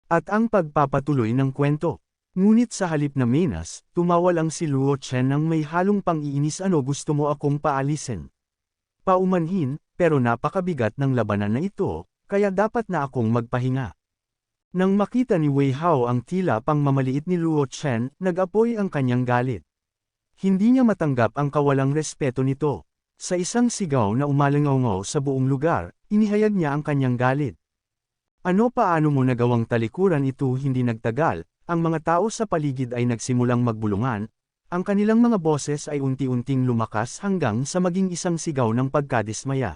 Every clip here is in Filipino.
At ang pagpapatuloy ng kwento. Ngunit sa halip na menas, tumawal ang si Luo Chen ng may halong pang-iinis. Ano, gusto mo akong paalisin? Paumanhin, pero napakabigat ng labanan na ito, kaya dapat na akong magpahinga. Nang makita ni Wei Hao ang tila pang mamaliit ni Luo Chen, nag-apoy ang kanyang galit. Hindi niya matanggap ang kawalang respeto nito. Sa isang sigaw na umalingaw sa buong lugar, inihayag niya ang kanyang galit. Ano, paano mo nagawang talikuran ito? Hindi nagtagal, ang mga tao sa paligid ay nagsimulang magbulungan, ang kanilang mga boses ay unti-unting lumakas hanggang sa maging isang sigaw ng pagkadismaya.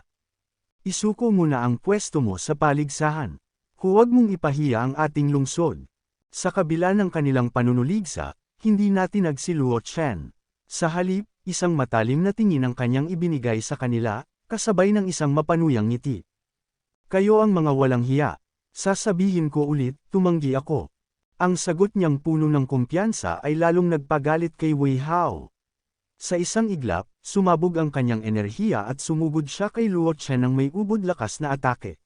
Isuko mo na ang pwesto mo sa paligsahan. Huwag mong ipahiya ang ating lungsod. Sa kabila ng kanilang panunuligsa, hindi natinag si Luo Chen. Sa halip, isang matalim na tingin ang kanyang ibinigay sa kanila, kasabay ng isang mapanuyang ngiti. Kayo ang mga walang hiya. Sasabihin ko ulit, tumanggi ako. Ang sagot niyang puno ng kumpiyansa ay lalong nagpagalit kay Wei Hao. Sa isang iglap, sumabog ang kanyang enerhiya at sumugod siya kay Luo Chen ng may ubod lakas na atake.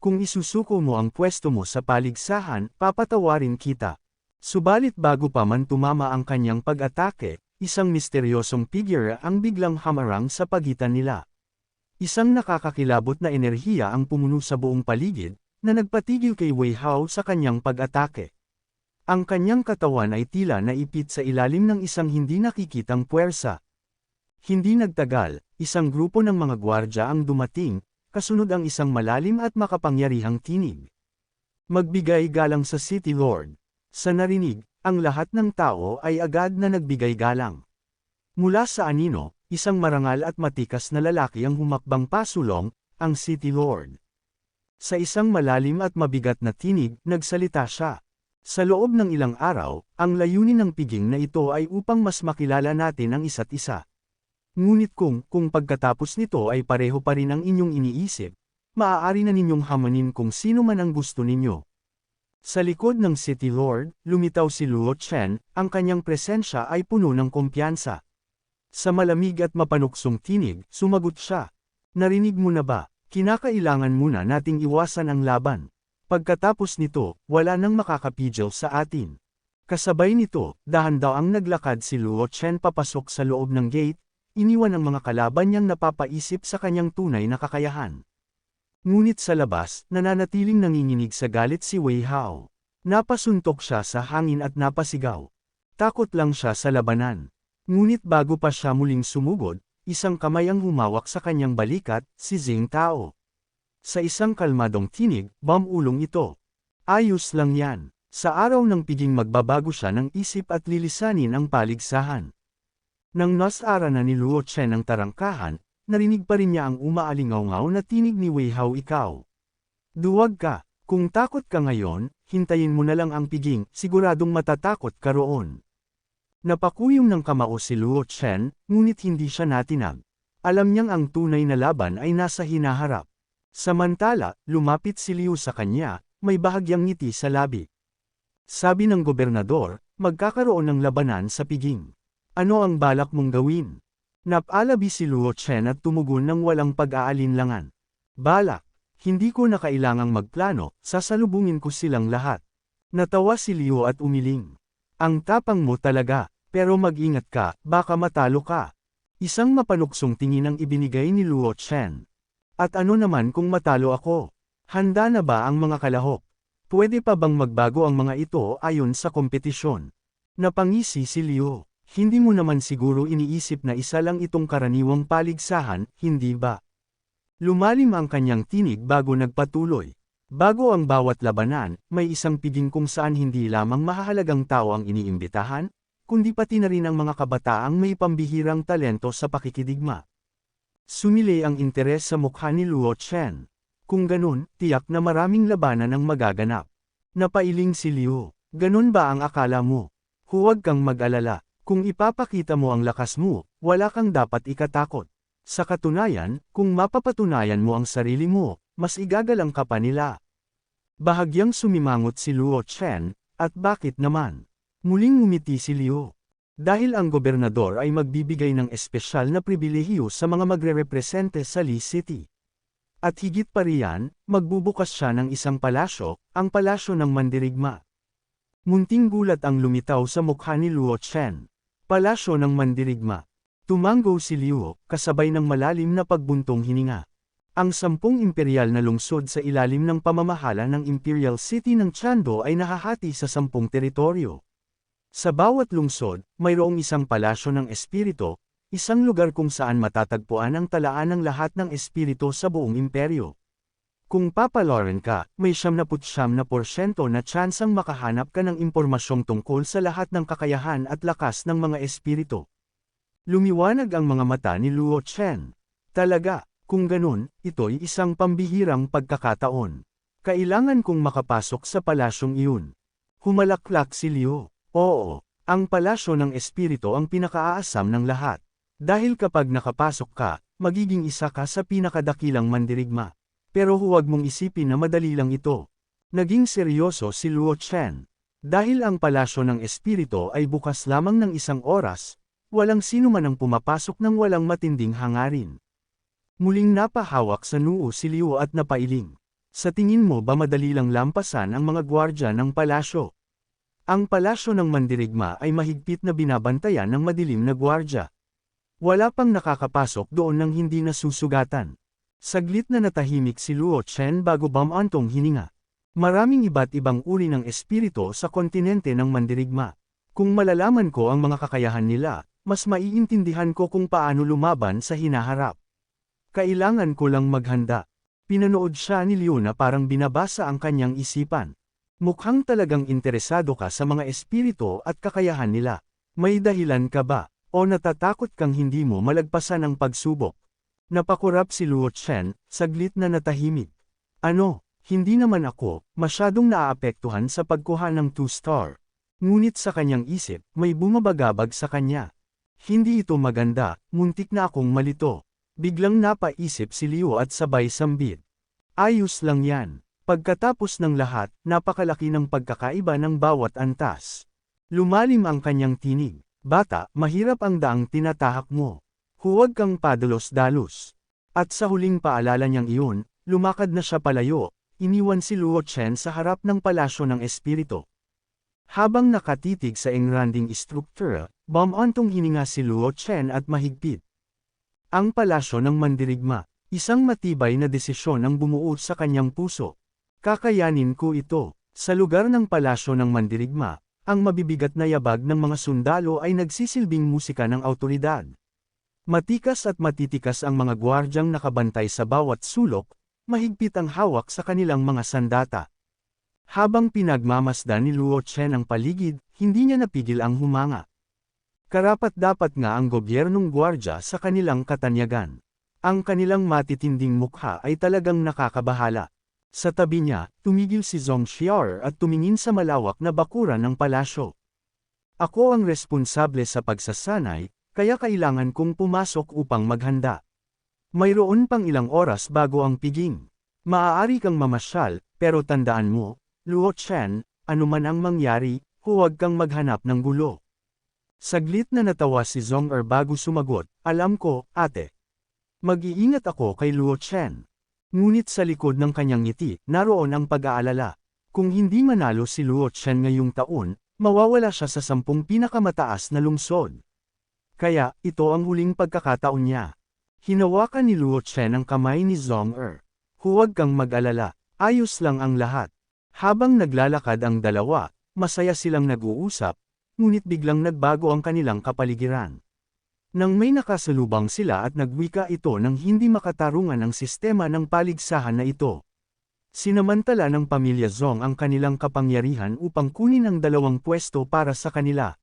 Kung isusuko mo ang pwesto mo sa paligsahan, papatawarin kita. Subalit bago pa man tumama ang kanyang pag-atake, isang misteryosong figure ang biglang hamarang sa pagitan nila. Isang nakakakilabot na enerhiya ang pumuno sa buong paligid, na nagpatigil kay Wei Hao sa kanyang pag-atake. Ang kanyang katawan ay tila naipit sa ilalim ng isang hindi nakikitang puwersa. Hindi nagtagal, isang grupo ng mga gwardya ang dumating, kasunod ang isang malalim at makapangyarihang tinig. Magbigay galang sa City Lord. Sa narinig, ang lahat ng tao ay agad na nagbigay galang. Mula sa anino, isang marangal at matikas na lalaki ang humakbang pasulong, ang City Lord. Sa isang malalim at mabigat na tinig, nagsalita siya. Sa loob ng ilang araw, ang layunin ng piging na ito ay upang mas makilala natin ang isa't isa. Ngunit kung pagkatapos nito ay pareho pa rin ang inyong iniisip, maaari na ninyong hamanin kung sino man ang gusto ninyo. Sa likod ng City Lord, lumitaw si Luo Chen, ang kanyang presensya ay puno ng kumpiyansa. Sa malamig at mapanuksong tinig, sumagot siya. Narinig mo na ba? Kinakailangan muna nating iwasan ang laban. Pagkatapos nito, wala nang makakapigil sa atin. Kasabay nito, dahan-daw ang naglakad si Luo Chen papasok sa loob ng gate, iniwan ang mga kalaban niyang napapaisip sa kanyang tunay na kakayahan. Ngunit sa labas, nananatiling nanginginig sa galit si Wei Hao. Napasuntok siya sa hangin at napasigaw. Takot lang siya sa labanan. Ngunit bago pa siya muling sumugod, isang kamay ang humawak sa kanyang balikat, si Jing Tao. Sa isang kalmadong tinig, bamulong ito. Ayos lang yan. Sa araw ng piging magbabago siya ng isip at lilisanin ang paligsahan. Nang nasara na ni Luo Chen ang tarangkahan, narinig pa rin niya ang umaalingaw na tinig ni Wei Hao. Ikaw. Duwag ka. Kung takot ka ngayon, hintayin mo na lang ang piging, siguradong matatakot ka roon. Napakuyom ng kamao si Luo Chen, ngunit hindi siya natinag. Alam niyang ang tunay na laban ay nasa hinaharap. Samantala, lumapit si Liu sa kanya, may bahagyang ngiti sa labi. Sabi ng gobernador, magkakaroon ng labanan sa piging. Ano ang balak mong gawin? Napalabi si Luo Chen at tumugon ng walang pag-aalinlangan. Balak, hindi ko na kailangang magplano, sasalubungin ko silang lahat. Natawa si Liu at umiling. Ang tapang mo talaga. Pero mag-ingat ka, baka matalo ka. Isang mapanuksong tingin ang ibinigay ni Luo Chen. At ano naman kung matalo ako? Handa na ba ang mga kalahok? Pwede pa bang magbago ang mga ito ayon sa kompetisyon? Napangisi si Liu. Hindi mo naman siguro iniisip na isa lang itong karaniwang paligsahan, hindi ba? Lumalim ang kanyang tinig bago nagpatuloy. Bago ang bawat labanan, may isang piging kung saan hindi lamang mahahalagang tao ang iniimbitahan, kundi pati na rin ang mga kabataang may pambihirang talento sa pakikidigma. Sumilay ang interes sa mukha ni Luo Chen. Kung ganun, tiyak na maraming labanan ang magaganap. Napailing si Liu. Ganun ba ang akala mo? Huwag kang mag-alala. Kung ipapakita mo ang lakas mo, wala kang dapat ikatakot. Sa katunayan, kung mapapatunayan mo ang sarili mo, mas igagalang ka pa nila. Bahagyang sumimangot si Luo Chen, at bakit naman? Muling ngumiti si Liu. Dahil ang gobernador ay magbibigay ng espesyal na pribilehiyo sa mga magre-represente sa Li City. At higit pa riyan, magbubukas siya ng isang palasyo, ang palasyo ng mandirigma. Munting gulat ang lumitaw sa mukha ni Luo Chen. Palasyo ng mandirigma. Tumango si Liu, kasabay ng malalim na pagbuntong hininga. Ang 10 imperial na lungsod sa ilalim ng pamamahala ng Imperial City ng Chando ay nahahati sa 10 teritoryo. Sa bawat lungsod, mayroong isang palasyo ng espiritu, isang lugar kung saan matatagpuan ang talaan ng lahat ng espiritu sa buong imperyo. Kung papalorin ka, may 79% na tsansang makahanap ka ng impormasyong tungkol sa lahat ng kakayahan at lakas ng mga espiritu. Lumiwanag ang mga mata ni Luo Chen. Talaga, kung ganun, ito'y isang pambihirang pagkakataon. Kailangan kong makapasok sa palasyong iyon. Humalaklak si Liu. Oo, ang palasyo ng espiritu ang pinakaaasam ng lahat. Dahil kapag nakapasok ka, magiging isa ka sa pinakadakilang mandirigma. Pero huwag mong isipin na madali lang ito. Naging seryoso si Luo Chen. Dahil ang palasyo ng espiritu ay bukas lamang ng 1 oras, walang sino man ang pumapasok ng walang matinding hangarin. Muling napahawak sa noo si Liu at napailing. Sa tingin mo ba madali lang lampasan ang mga gwardya ng palasyo? Ang palasyo ng mandirigma ay mahigpit na binabantayan ng madilim na gwardya. Wala pang nakakapasok doon nang hindi nasusugatan. Saglit na natahimik si Luo Chen bago bumantong hininga. Maraming iba't ibang uri ng espiritu sa kontinente ng mandirigma. Kung malalaman ko ang mga kakayahan nila, mas maiintindihan ko kung paano lumaban sa hinaharap. Kailangan ko lang maghanda. Pinanood siya ni Liu na parang binabasa ang kanyang isipan. Mukhang talagang interesado ka sa mga espiritu at kakayahan nila. May dahilan ka ba? O natatakot kang hindi mo malagpasan ang pagsubok? Napakurap si Luo Chen, saglit na natahimik. Ano, hindi naman ako, masyadong naaapektuhan sa pagkuha ng 2-star. Ngunit sa kanyang isip, may bumabagabag sa kanya. Hindi ito maganda, muntik na akong malito. Biglang napaisip si Liu at sabay sambit. Ayos lang yan. Pagkatapos ng lahat, napakalaki ng pagkakaiba ng bawat antas. Lumalim ang kanyang tinig. Bata, mahirap ang daang tinatahak mo. Huwag kang padalos-dalos. At sa huling paalala niyang iyon, lumakad na siya palayo, iniwan si Luo Chen sa harap ng palasyo ng espiritu. Habang nakatitig sa engranding istruktura, bumantong hininga si Luo Chen at mahigpit. Ang palasyo ng mandirigma, isang matibay na desisyon ang bumuo sa kanyang puso. Kakayanin ko ito. Sa lugar ng palasyo ng mandirigma, ang mabibigat na yabag ng mga sundalo ay nagsisilbing musika ng awtoridad. Matikas at matitikas ang mga gwardyang nakabantay sa bawat sulok, mahigpit ang hawak sa kanilang mga sandata. Habang pinagmamasdan ni Luo Chen ang paligid, hindi niya napigil ang humanga. Karapat-dapat nga ang gobyernong gwardya sa kanilang katanyagan. Ang kanilang matitinding mukha ay talagang nakakabahala. Sa tabi niya, tumigil si Zhong Xiao at tumingin sa malawak na bakuran ng palasyo. Ako ang responsable sa pagsasanay, kaya kailangan kong pumasok upang maghanda. Mayroon pang ilang oras bago ang piging. Maaari kang mamasyal, pero tandaan mo, Luo Chen, anuman ang mangyari, huwag kang maghanap ng gulo. Saglit na natawa si Zhong bago sumagot, alam ko, ate. Mag-iingat ako kay Luo Chen. Ngunit sa likod ng kanyang ngiti, naroon ang pag-aalala. Kung hindi manalo si Luo Chen ngayong taon, mawawala siya sa 10 pinakamataas na lungsod. Kaya, ito ang huling pagkakataon niya. Hinawakan ni Luo Chen ang kamay ni Zhong. Huwag kang mag-alala, ayos lang ang lahat. Habang naglalakad ang dalawa, masaya silang nag-uusap, ngunit biglang nagbago ang kanilang kapaligiran. Nang may nakasalubang sila at nagwika ito nang hindi makatarungan ang sistema ng paligsahan na ito. Sinamantala ng pamilya Zhong ang kanilang kapangyarihan upang kunin ang 2 pwesto para sa kanila.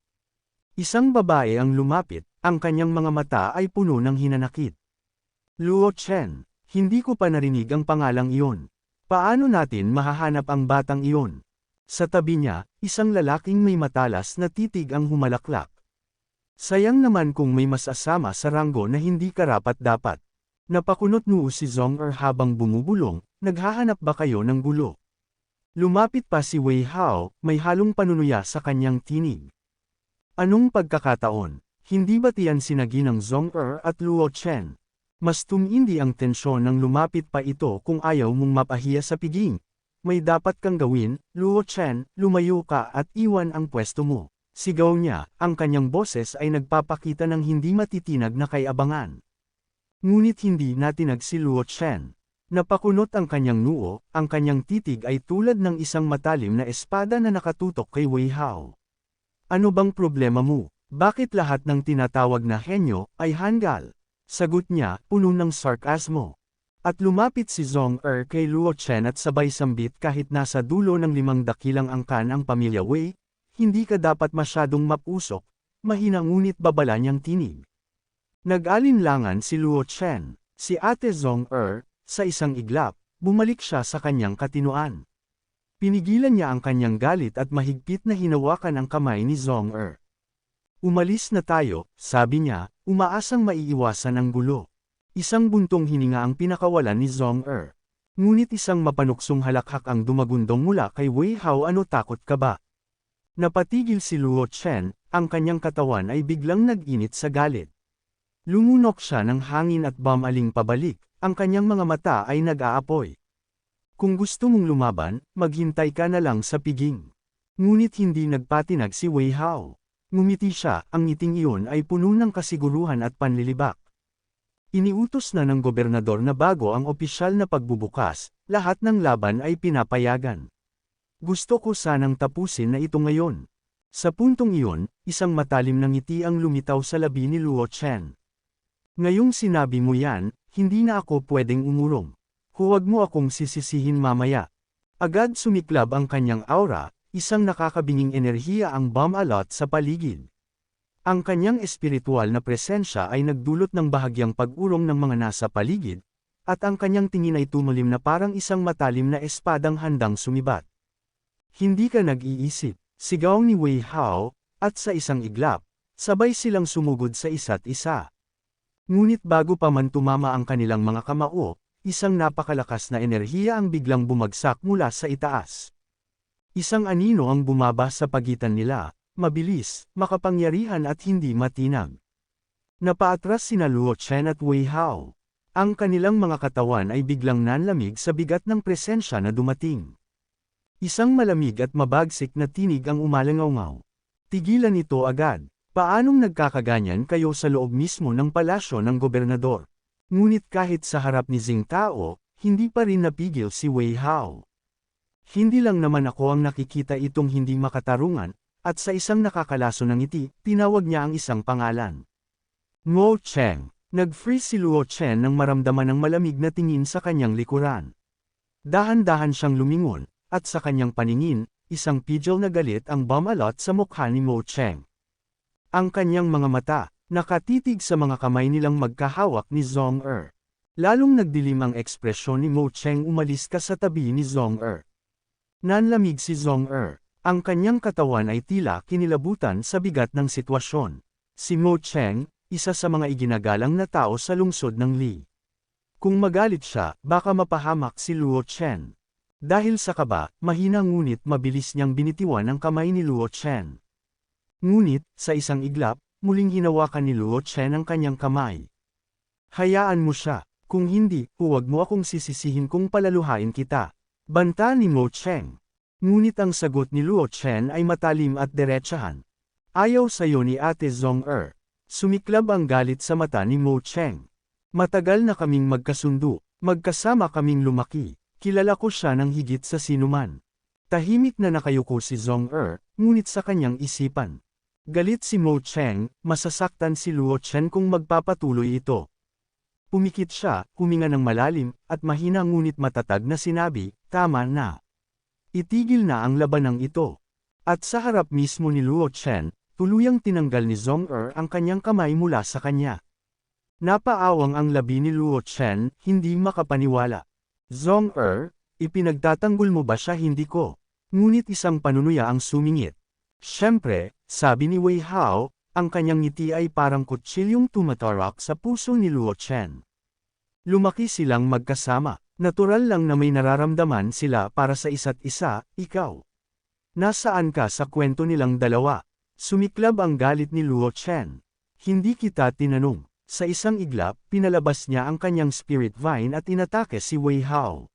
Isang babae ang lumapit, ang kanyang mga mata ay puno ng hinanakit. Luo Chen, hindi ko pa narinig ang pangalang iyon. Paano natin mahahanap ang batang iyon? Sa tabi niya, isang lalaking may matalas na titig ang humalaklak. Sayang naman kung may masasama sa ranggo na hindi karapat-dapat. Napakunot noo si Zhong habang bumubulong, naghahanap ba kayo ng gulo? Lumapit pa si Wei Hao, may halong panunuya sa kanyang tinig. Anong pagkakataon? Hindi ba tiyan sinagi ng Zhong at Luo Chen? Mas tumindi ang tensyon nang lumapit pa ito kung ayaw mong mapahiya sa piging. May dapat kang gawin, Luo Chen, lumayo ka at iwan ang pwesto mo. Sigaw niya, ang kanyang boses ay nagpapakita ng hindi matitinag na kay-abangan. Ngunit hindi natinag si Luo Chen. Napakunot ang kanyang noo, ang kanyang titig ay tulad ng isang matalim na espada na nakatutok kay Wei Hao. Ano bang problema mo? Bakit lahat ng tinatawag na henyo ay hanggal? Sagot niya, puno ng sarkasmo. At lumapit si Zhong kay Luo Chen at sabay sambit kahit nasa dulo ng 5 dakilang angkan ang pamilya Wei, hindi ka dapat masyadong mapusok, mahina ngunit babala niyang tinig. Nag-alinlangan si Luo Chen, si Ate Zhong sa isang iglap, bumalik siya sa kanyang katinuan. Pinigilan niya ang kanyang galit at mahigpit na hinawakan ang kamay ni Zhong Umalis na tayo, sabi niya, umaasang maiiwasan ang gulo. Isang buntong hininga ang pinakawalan ni Zhong Ngunit isang mapanuksong halakhak ang dumagundong mula kay Wei Hao. Ano, takot ka ba? Napatigil si Luo Chen, ang kanyang katawan ay biglang nag-init sa galit. Lumunok siya ng hangin at bumaling pabalik, ang kanyang mga mata ay nag-aapoy. Kung gusto mong lumaban, maghintay ka na lang sa piging. Ngunit hindi nagpatinag si Wei Hao. Ngumiti siya, ang ngiting iyon ay puno ng kasiguruhan at panlilibak. Iniutos na ng gobernador na bago ang opisyal na pagbubukas, lahat ng laban ay pinapayagan. Gusto ko sanang tapusin na ito ngayon. Sa puntong iyon, isang matalim na ngiti ang lumitaw sa labi ni Luo Chen. Ngayong sinabi mo yan, hindi na ako pwedeng umurong. Huwag mo akong sisisihin mamaya. Agad sumiklab ang kanyang aura, isang nakakabinging enerhiya ang bumalot sa paligid. Ang kanyang espiritual na presensya ay nagdulot ng bahagyang pag-urong ng mga nasa paligid, at ang kanyang tingin ay tumulim na parang isang matalim na espadang handang sumibat. Hindi ka nag-iisip, sigaw ni Wei Hao, at sa isang iglap, sabay silang sumugod sa isa't isa. Ngunit bago pa man tumama ang kanilang mga kamao, isang napakalakas na enerhiya ang biglang bumagsak mula sa itaas. Isang anino ang bumaba sa pagitan nila, mabilis, makapangyarihan at hindi matinag. Napaatras sina Luo Chen at Wei Hao. Ang kanilang mga katawan ay biglang nanlamig sa bigat ng presensya na dumating. Isang malamig at mabagsik na tinig ang umalangaw-ngaw. Tigilan ito agad. Paanong nagkakaganyan kayo sa loob mismo ng palasyo ng gobernador? Ngunit kahit sa harap ni Jingtao, hindi pa rin napigil si Wei Hao. Hindi lang naman ako ang nakikita itong hindi makatarungan, at sa isang nakakalaso ng ngiti, tinawag niya ang isang pangalan. Ngo Cheng. Nag-freeze si Luo Chen nang maramdaman ng malamig na tingin sa kanyang likuran. Dahan-dahan siyang lumingon, at sa kanyang paningin, isang pidgel na galit ang bumalot sa mukha ni Mo Cheng. Ang kanyang mga mata, nakatitig sa mga kamay nilang magkahawak ni Zhong Lalong nagdilim ang ekspresyon ni Mo Cheng. Umalis ka sa tabi ni Zhong Nanlamig si Zhong Ang kanyang katawan ay tila kinilabutan sa bigat ng sitwasyon. Si Mo Cheng, isa sa mga iginagalang na tao sa lungsod ng Li. Kung magalit siya, baka mapahamak si Luo Chen. Dahil sa kaba, mahina ngunit mabilis niyang binitiwan ang kamay ni Luo Chen. Ngunit, sa isang iglap, muling hinawakan ni Luo Chen ang kanyang kamay. Hayaan mo siya, kung hindi, huwag mo akong sisisihin kung palaluhain kita. Banta ni Mo Cheng. Ngunit ang sagot ni Luo Chen ay matalim at diretsahan. Ayaw sayo ni Ate Zhong Sumiklab ang galit sa mata ni Mo Cheng. Matagal na kaming magkasundo, magkasama kaming lumaki, kilala ko siya ng higit sa sinuman. Tahimik na nakayuko si Zhong ngunit sa kanyang isipan. Galit si Mo Cheng, masasaktan si Luo Chen kung magpapatuloy ito. Pumikit siya, huminga ng malalim, at mahina ngunit matatag na sinabi, tama na. Itigil na ang labanang ito. At sa harap mismo ni Luo Chen, tuluyang tinanggal ni Zhong ang kanyang kamay mula sa kanya. Napaawang ang labi ni Luo Chen, hindi makapaniwala. Zhong ipinagtatanggol mo ba siya? Hindi ko. Ngunit isang panunuya ang sumingit. Siyempre, sabi ni Wei Hao, ang kanyang ngiti ay parang kutsilyong tumatarak sa puso ni Luo Chen. Lumaki silang magkasama, natural lang na may nararamdaman sila para sa isa't isa. Ikaw. Nasaan ka sa kwento nilang dalawa? Sumiklab ang galit ni Luo Chen. Hindi kita tinanong. Sa isang iglap, pinalabas niya ang kanyang spirit vine at inatake si Wei Hao.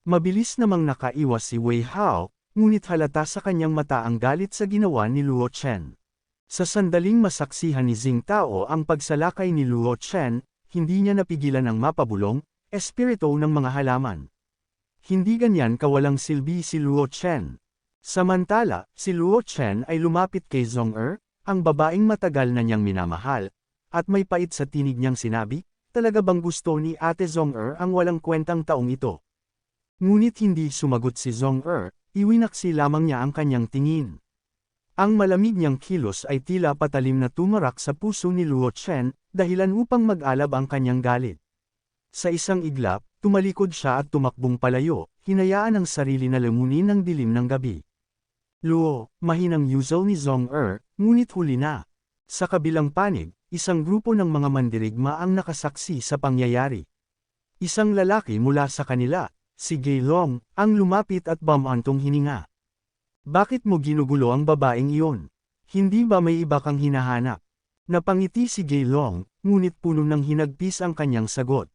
Mabilis namang nakaiwas si Wei Hao, ngunit halata sa kanyang mata ang galit sa ginawa ni Luo Chen. Sa sandaling masaksihan ni Jing Tao ang pagsalakay ni Luo Chen, hindi niya napigilan ang mapabulong, espiritu ng mga halaman. Hindi ganyan kawalang silbi si Luo Chen. Samantala, si Luo Chen ay lumapit kay Zhong ang babaeng matagal na niyang minamahal, at may pait sa tinig niyang sinabi, talaga bang gusto ni Ate Zhong ang walang kwentang taong ito? Ngunit hindi sumagot si Zhong iwinaksi lamang niya ang kanyang tingin. Ang malamig niyang kilos ay tila patalim na tumarak sa puso ni Luo Chen, dahilan upang mag-alab ang kanyang galit. Sa isang iglap, tumalikod siya at tumakbong palayo, hinayaan ang sarili na lamunin ng dilim ng gabi. Luo, mahinang yuzel ni Zhong ngunit huli na. Sa kabilang panig, isang grupo ng mga mandirigma ang nakasaksi sa pangyayari. Isang lalaki mula sa kanila, si Gay Long, ang lumapit at bumantong hininga. Bakit mo ginugulo ang babaeng iyon? Hindi ba may iba kang hinahanap? Napangiti si Gay Long, ngunit puno ng hinagpis ang kanyang sagot.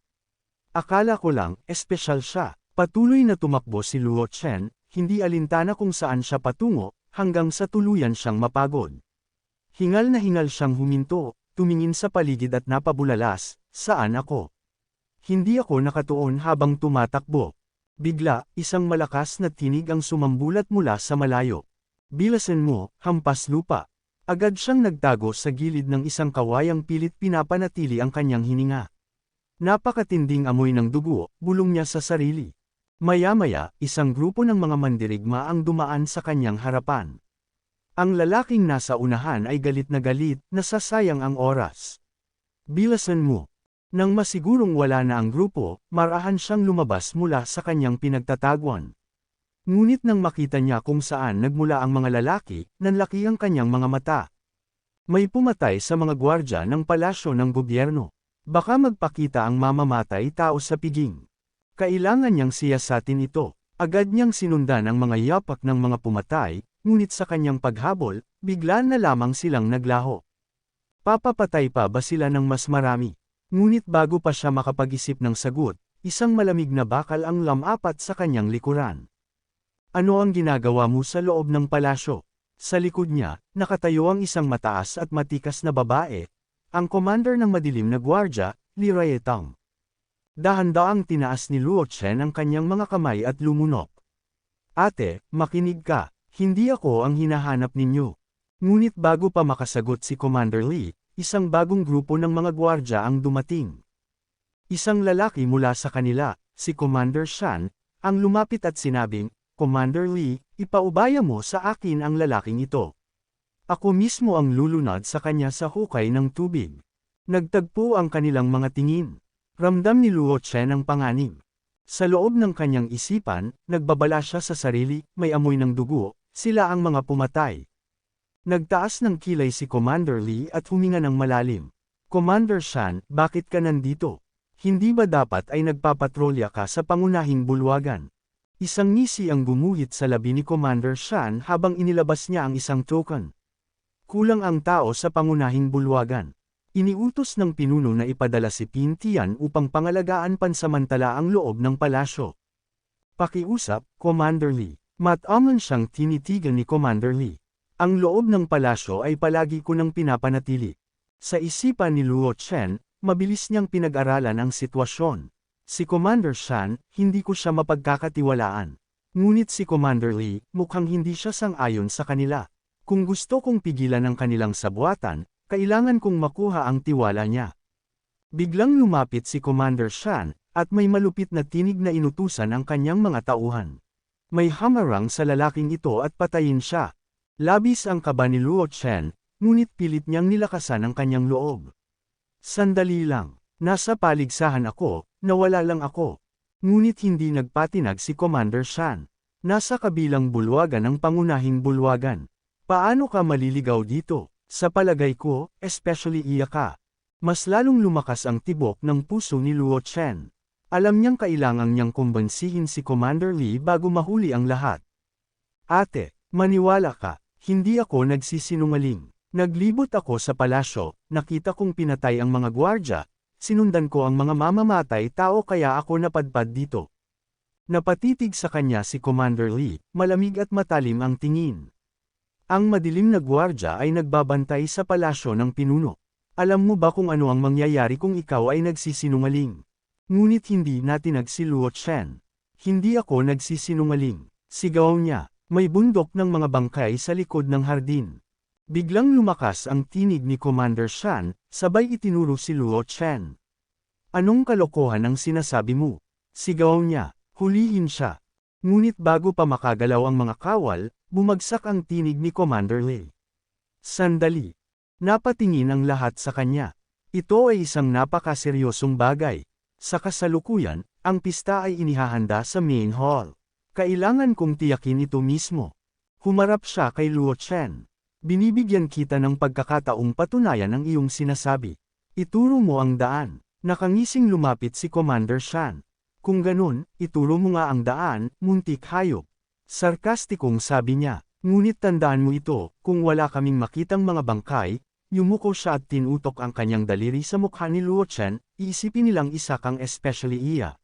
Akala ko lang, espesyal siya. Patuloy na tumakbo si Luo Chen, hindi alintana kung saan siya patungo, hanggang sa tuluyan siyang mapagod. Hingal na hingal siyang huminto, tumingin sa paligid at napabulalas, saan ako? Hindi ako nakatuon habang tumatakbo. Bigla, isang malakas na tinig ang sumambulat mula sa malayo. Bilasan mo, hampas lupa. Agad siyang nagtago sa gilid ng isang kawayang pilit pinapanatili ang kanyang hininga. Napakatinding amoy ng dugo, bulong niya sa sarili. Maya-maya, isang grupo ng mga mandirigma ang dumaan sa kanyang harapan. Ang lalaking nasa unahan ay galit na nasasayang ang oras. Bilasan mo. Nang masigurong wala na ang grupo, marahan siyang lumabas mula sa kanyang pinagtatagwan. Ngunit nang makita niya kung saan nagmula ang mga lalaki, nanlaki ang kanyang mga mata. May pumatay sa mga gwardya ng palasyo ng gobyerno. Baka magpakita ang mamamatay tao sa piging. Kailangan niyang siyasatin ito. Agad niyang sinundan ang mga yapak ng mga pumatay, ngunit sa kanyang paghabol, bigla na lamang silang naglaho. Papapatay pa ba sila ng mas marami? Ngunit bago pa siya makapag-isip ng sagot, isang malamig na bakal ang lumapat sa kanyang likuran. Ano ang ginagawa mo sa loob ng palasyo? Sa likod niya, nakatayo ang isang mataas at matikas na babae, ang commander ng madilim na gwardya, Li Raetang. Dahan-daang tinaas ni Luo Chen ang kanyang mga kamay at lumunok. Ate, makinig ka, hindi ako ang hinahanap ninyo. Ngunit bago pa makasagot si Commander Li, isang bagong grupo ng mga gwardya ang dumating. Isang lalaki mula sa kanila, si Commander Shan, ang lumapit at sinabing, Commander Li, ipaubaya mo sa akin ang lalaking ito. Ako mismo ang lulunod sa kanya sa hukay ng tubig. Nagtagpo ang kanilang mga tingin. Ramdam ni Luo Chen ang panganib. Sa loob ng kanyang isipan, nagbabala siya sa sarili, may amoy ng dugo, sila ang mga pumatay. Nagtaas ng kilay si Commander Li at huminga ng malalim. Commander Shan, bakit ka nandito? Hindi ba dapat ay nagpapatrolya ka sa pangunahing bulwagan? Isang ngisi ang gumuhit sa labi ni Commander Shan habang inilabas niya ang isang token. Kulang ang tao sa pangunahing bulwagan. Iniutos ng pinuno na ipadala si Pin Tian upang pangalagaan pansamantala ang loob ng palasyo. Pakiusap, Commander Li. Mataman siyang tinitigan ni Commander Li. Ang loob ng palasyo ay palagi ko nang pinapanatili. Sa isipan ni Luo Chen, mabilis niyang pinag-aralan ang sitwasyon. Si Commander Shan, hindi ko siya mapagkakatiwalaan. Ngunit si Commander Li, mukhang hindi siya sang-ayon sa kanila. Kung gusto kong pigilan ang kanilang sabuatan, kailangan kong makuha ang tiwala niya. Biglang lumapit si Commander Shan, at may malupit na tinig na inutusan ang kanyang mga tauhan. May hamarang sa lalaking ito at patayin siya. Labis ang kaba ni Luo Chen, ngunit pilit niyang nilakasan ang kanyang loob. Sandali lang, nasa paligsahan ako, nawala lang ako. Ngunit hindi nagpatinag si Commander Shan. Nasa kabilang bulwagan ang pangunahing bulwagan. Paano ka maliligaw dito? Sa palagay ko, especially iya ka. Mas lalong lumakas ang tibok ng puso ni Luo Chen. Alam niyang kailangan niyang kumbansihin si Commander Li bago mahuli ang lahat. Ate, maniwala ka, hindi ako nagsisinungaling. Naglibot ako sa palasyo, nakita kong pinatay ang mga gwardya, sinundan ko ang mga mamamatay tao kaya ako napadpad dito. Napatitig sa kanya si Commander Lee, malamig at matalim ang tingin. Ang madilim na gwardya ay nagbabantay sa palasyo ng pinuno. Alam mo ba kung ano ang mangyayari kung ikaw ay nagsisinungaling? Ngunit hindi natinag si Luo Chen. Hindi ako nagsisinungaling. Sigaw niya, may bundok ng mga bangkay sa likod ng hardin. Biglang lumakas ang tinig ni Commander Shan, sabay itinuro si Luo Chen. Anong kalokohan ang sinasabi mo? Sigaw niya, hulihin siya. Ngunit bago pa makagalaw ang mga kawal, bumagsak ang tinig ni Commander Lee. Sandali. Napatingin ang lahat sa kanya. Ito ay isang napakaseryosong bagay. Sa kasalukuyan, ang pista ay inihahanda sa main hall. Kailangan kong tiyakin ito mismo. Humarap siya kay Luo Chen. Binibigyan kita ng pagkakataong patunayan ang iyong sinasabi. Ituro mo ang daan. Nakangising lumapit si Commander Shan. Kung ganun, ituro mo nga ang daan, muntik hayop. Sarkastikong sabi niya. Ngunit tandaan mo ito, kung wala kaming makitang mga bangkay, yumuko siya at tinutok ang kanyang daliri sa mukha ni Luo Chen, iisipin nilang isa kang especially iya.